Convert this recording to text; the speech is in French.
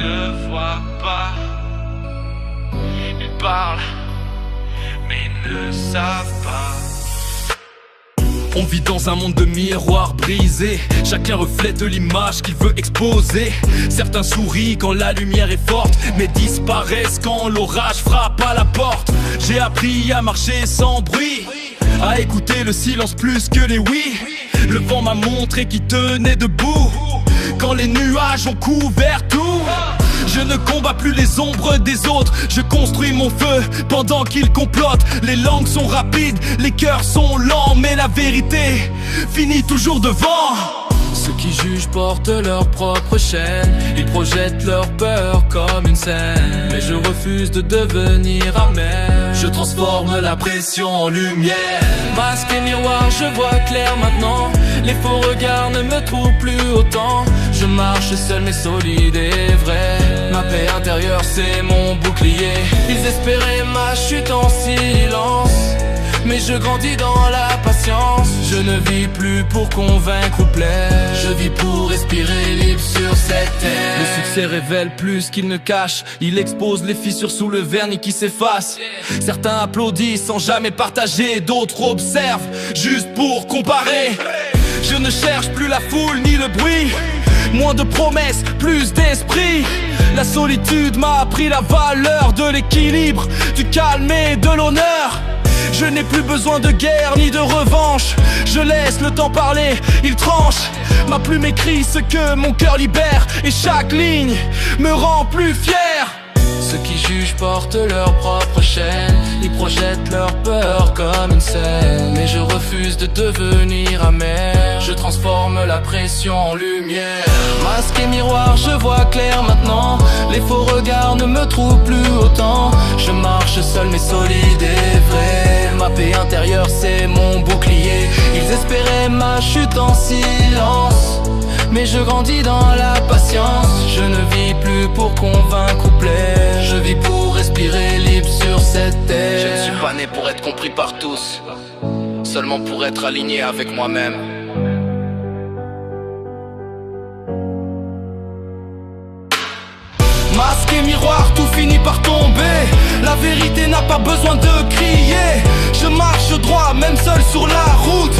ne voient pas. Ils parlent, mais ils ne savent pas. On vit dans un monde de miroirs brisés. Chacun reflète l'image qu'il veut exposer. Certains sourient quand la lumière est forte, mais disparaissent quand l'orage frappe à la porte. J'ai appris à marcher sans bruit, à écouter le silence plus que les oui. Le vent m'a montré qui tenait debout quand les nuages ont couvert tout. Je ne combats plus les ombres des autres, je construis mon feu pendant qu'ils complotent. Les langues sont rapides, les cœurs sont lents, mais la vérité finit toujours devant. Ceux qui jugent portent leur propre chaîne, ils projettent leur peur comme une scène. Mais je refuse de devenir amer, je transforme la pression en lumière. Masque et miroir, je vois clair maintenant, les faux regards ne me trouvent plus autant. Je marche seul mais solide et vrai, ma paix intérieure c'est mon bouclier. Ils espéraient ma chute en silence, mais je grandis dans la patience. Je ne vis plus pour convaincre ou plaire, je vis pour respirer libre sur cette terre. Le succès révèle plus qu'il ne cache, il expose les fissures sous le vernis qui s'efface. Certains applaudissent sans jamais partager, d'autres observent juste pour comparer. Je ne cherche plus la foule ni le bruit, moins de promesses, plus d'esprit. La solitude m'a appris la valeur de l'équilibre, du calme et de l'honneur. Je n'ai plus besoin de guerre ni de revanche, je laisse le temps parler, il tranche. Ma plume écrit ce que mon cœur libère, et chaque ligne me rend plus fier. Ceux qui jugent portent leur propre chaîne, ils projettent leur peur comme une scène. Mais je refuse de devenir amer, je transforme la pression en lumière. Masque et miroir, je vois clair maintenant, les faux regards ne me trouvent plus autant. Je marche seul mais solide et vrai, ma paix intérieure c'est mon bouclier. Ils espéraient ma chute en silence, mais je grandis dans la patience. Je ne vis plus pour convaincre ou plaire, je vis pour respirer libre sur cette terre. Je ne suis pas né pour être compris par tous, seulement pour être aligné avec moi-même. Masque et miroir, tout finit par tomber, la vérité n'a pas besoin de crier. Je marche droit, même seul sur la route,